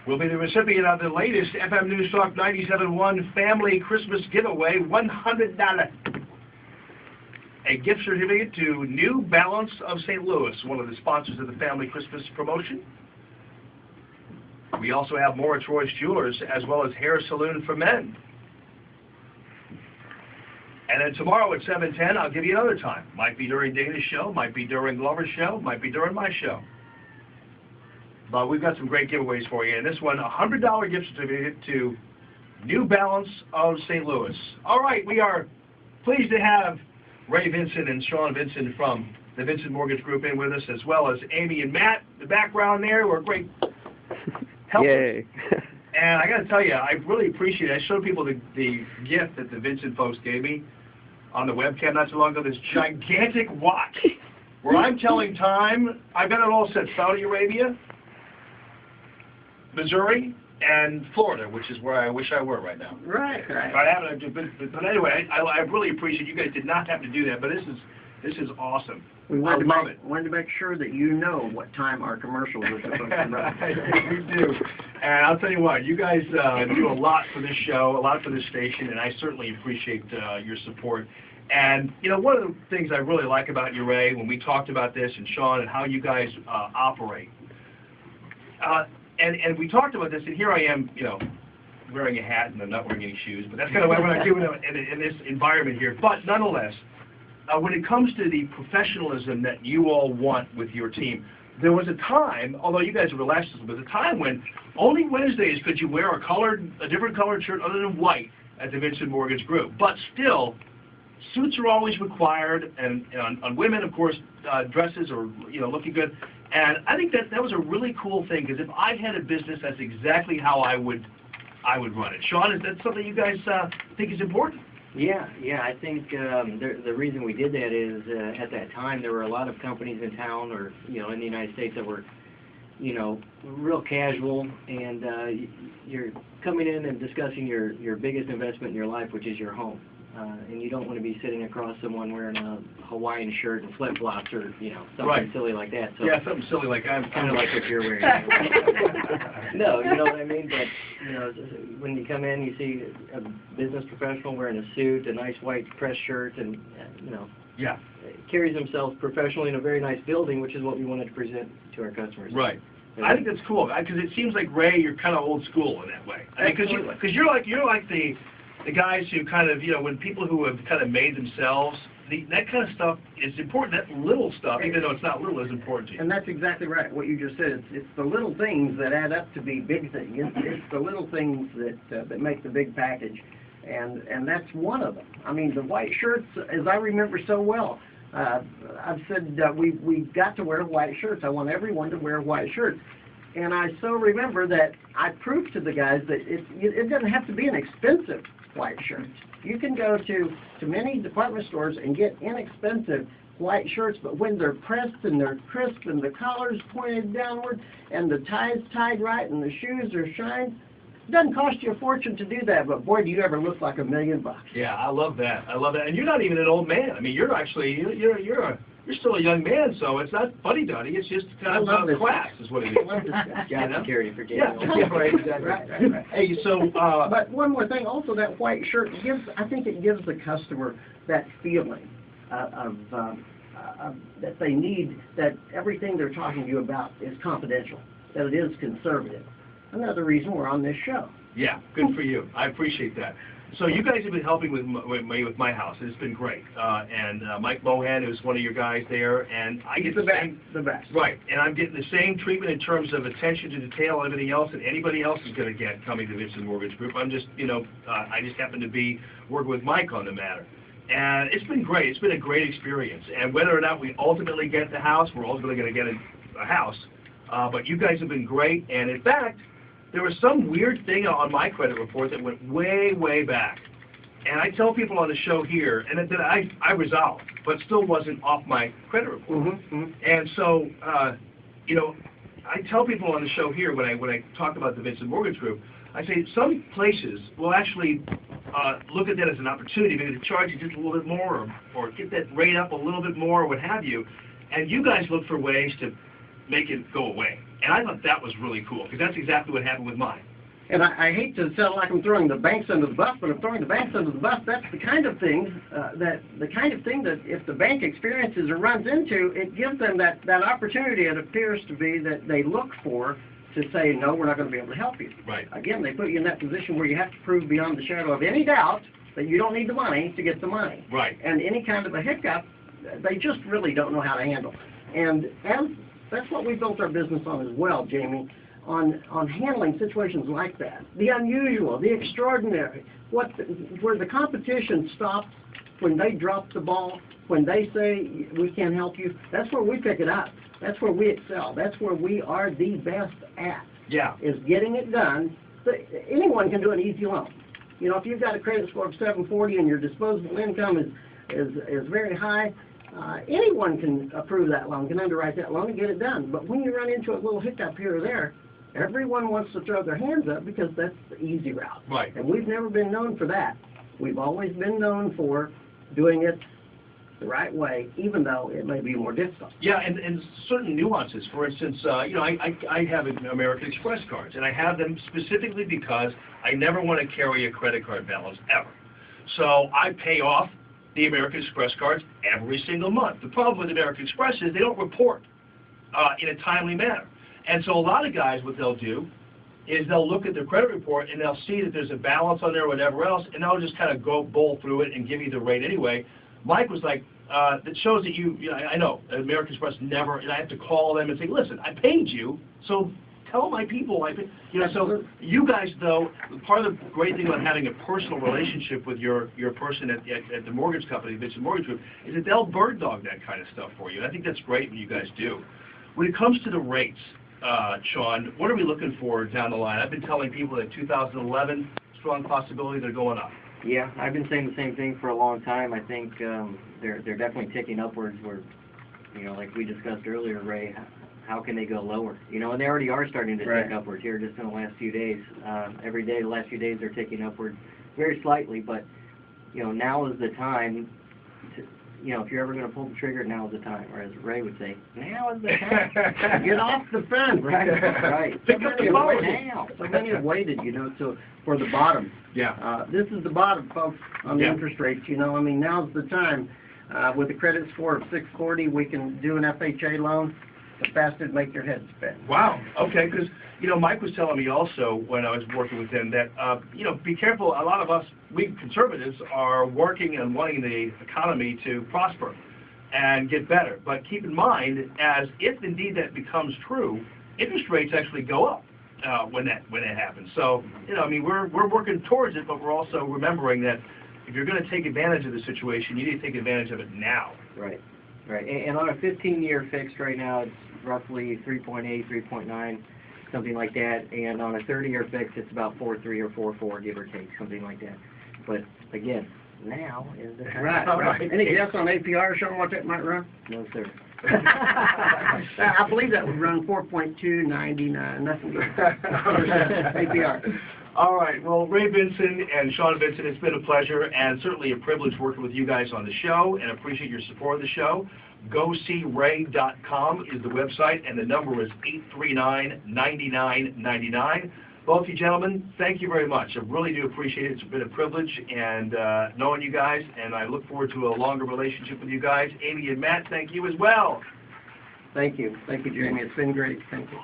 will be the recipient of the latest FM News Talk 97.1 Family Christmas Giveaway, $100. A gift certificate to New Balance of St. Louis, one of the sponsors of the Family Christmas promotion. We also have Maura Troy's Jewelers, as well as Hair Saloon for Men. And then tomorrow at 7:10, I'll give you another time. Might be during Dana's show, might be during Glover's show, might be during my show. But we've got some great giveaways for you. And this one, a $100 gift certificate to New Balance of St. Louis. All right, we are pleased to have Ray Vinson and Shawn Vinson from the Vinson Mortgage Group in with us, as well as Amy and Matt in the background there. We're great helpers. Yay. And I got to tell you, I really appreciate it. I showed people the gift that the Vinson folks gave me on the webcam not too long ago, this gigantic watch where I'm telling time. I've got it all set: Saudi Arabia, Missouri, and Florida, which is where I wish I were right now. Right. But I haven't. But anyway, I really appreciate you guys did not have to do that. But this is awesome. We I love it. wanted to make sure that you know what time our commercials are supposed to run. You do. And I'll tell you what, you guys do a lot for this show, a lot for this station, and I certainly appreciate your support. And, you know, one of the things I really like about you, Ray, when we talked about this, and Shawn, and how you guys operate, and we talked about this, and here I am, you know, wearing a hat and I'm not wearing any shoes, but that's kind of what I do in this environment here. But nonetheless, when it comes to the professionalism that you all want with your team, there was a time, although you guys are relaxed, there was a time when only Wednesdays could you wear a different colored shirt other than white at the Vinson Mortgage Group. But still, suits are always required, and on women, of course, dresses or, you know, looking good. And I think that was a really cool thing, because if I had a business, that's exactly how I would run it. Shawn, is that something you guys think is important? Yeah, I think the reason we did that is at that time there were a lot of companies in town, or, you know, in the United States, that were, you know, real casual, and you're coming in and discussing your biggest investment in your life, which is your home. And you don't want to be sitting across someone wearing a Hawaiian shirt and flip-flops, or, you know, something silly like that. So yeah, something silly like I'm kind of like what you're wearing. No, you know what I mean? But, you know, when you come in, you see a business professional wearing a suit, a nice white press shirt, and, you know, carries themselves professionally in a very nice building, which is what we wanted to present to our customers. Right. I think that's cool, because it seems like, Ray, you're kind of old school in that way. Because you're like the guys who kind of, you know, when people who have kind of made themselves, that kind of stuff is important. That little stuff, even though it's not little, is important to you. And that's exactly right, what you just said. It's the little things that add up to be big things. It's the little things that make the big package, and that's one of them. I mean, the white shirts, as I remember so well, I've said we've got to wear white shirts. I want everyone to wear white shirts. And I so remember that I proved to the guys that it doesn't have to be an expensive white shirt. You can go to many department stores and get inexpensive white shirts, but when they're pressed and they're crisp and the collar's pointed downward and the tie's tied right and the shoes are shined, it doesn't cost you a fortune to do that, but boy, do you ever look like $1 million. Yeah, I love that. And you're not even an old man. I mean, you're actually, you're still a young man, so it's not fuddy-duddy. It's just kind of class is what it is. Job security for getting yeah, right, exactly. Right. Hey, so... but one more thing, also that white shirt, I think it gives the customer that feeling that they need, that everything they're talking to you about is confidential, that it is conservative. Another reason we're on this show. Yeah, good for you. I appreciate that. So you guys have been helping with my house. It's been great. And Mike Mohan is one of your guys there, and I get the best. Right, and I'm getting the same treatment in terms of attention to detail and everything else that anybody else is going to get coming to Vinson Mortgage Group. I'm just, you know, I just happen to be working with Mike on the matter. And it's been great. It's been a great experience. And whether or not we ultimately get the house, we're ultimately going to get a house. But you guys have been great, and in fact, there was some weird thing on my credit report that went way, way back. And I tell people on the show here, and that I resolved, but still wasn't off my credit report. And so, you know, I tell people on the show here when I talk about the Vinson Mortgage Group, I say some places will actually look at that as an opportunity, maybe to charge you just a little bit more, or get that rate up a little bit more, or what have you. And you guys look for ways to make it go away. And I thought that was really cool, because that's exactly what happened with mine. And I hate to sound like I'm throwing the banks under the bus, but I'm throwing the banks under the bus. That's the kind of thing that if the bank experiences or runs into, it gives them that opportunity. It appears to be that they look for to say, no, we're not going to be able to help you. Right. Again, they put you in that position where you have to prove beyond the shadow of any doubt that you don't need the money to get the money. Right. And any kind of a hiccup, they just really don't know how to handle. And that's what we built our business on as well, Jamie. On handling situations like that, the unusual, the extraordinary, where the competition stops when they drop the ball, when they say we can't help you. That's where we pick it up. That's where we excel. That's where we are the best at. Yeah. Is getting it done. Anyone can do an easy loan. You know, if you've got a credit score of 740 and your disposable income is very high, anyone can approve that loan, can underwrite that loan and get it done. But when you run into a little hiccup here or there, everyone wants to throw their hands up because that's the easy route. Right. And we've never been known for that. We've always been known for doing it the right way, even though it may be more difficult. Yeah, and certain nuances. For instance, you know, I have American Express cards, and I have them specifically because I never want to carry a credit card balance ever. So I pay off the American Express cards every single month. The problem with American Express is they don't report in a timely manner. And so a lot of guys, what they'll do is they'll look at their credit report and they'll see that there's a balance on there or whatever else, and they'll just kind of go bowl through it and give you the rate anyway. Mike was like, that shows that you know, I know, American Express never, and I have to call them and say, listen, I paid you, so tell my people I paid. You know, so you guys, though, part of the great thing about having a personal relationship with your person at the mortgage company, Vinson Mortgage Group, is that they'll bird dog that kind of stuff for you. And I think that's great when you guys do. When it comes to the rates, Shawn, what are we looking for down the line? I've been telling people that 2011, strong possibility they're going up. Yeah, I've been saying the same thing for a long time. I think they're definitely ticking upwards. Where, you know, like we discussed earlier, Ray, how can they go lower? You know, and they already are starting to tick upwards here just in the last few days. Every day, the last few days, they're ticking upwards very slightly. But, you know, now is the time to, you know, if you're ever going to pull the trigger, now is the time. Or as Ray would say, now is the time. Get off the fence. Right. Right. Pick up the phone now. So many have waited, you know, for the bottom. Yeah. This is the bottom, folks, on the interest rates. You know, I mean, now's the time. With a credit score of 640, we can do an FHA loan. The faster to make your head spin. Wow. Okay, because, you know, Mike was telling me also when I was working with him that, you know, be careful. A lot of us, we conservatives, are working and wanting the economy to prosper and get better. But keep in mind, as if indeed that becomes true, interest rates actually go up when that happens. So, you know, I mean, we're working towards it, but we're also remembering that if you're going to take advantage of the situation, you need to take advantage of it now. Right. Right. And on a 15-year fixed right now, it's roughly 3.8, 3.9, something like that. And on a 30-year fixed, it's about 4.3 or 4.4, give or take, something like that. But again, now is the time. Right. Any guess on APR showing what that might run? No, sir. I believe that would run 4.299. Nothing good. APR. All right. Well, Ray Vinson and Shawn Vinson, it's been a pleasure and certainly a privilege working with you guys on the show, and appreciate your support of the show. GoSeeRay.com is the website, and the number is 839-9999. Both you gentlemen, thank you very much. I really do appreciate it. It's been a privilege and knowing you guys, and I look forward to a longer relationship with you guys. Amy and Matt, thank you as well. Thank you. Thank you, Jamie. It's been great. Thank you.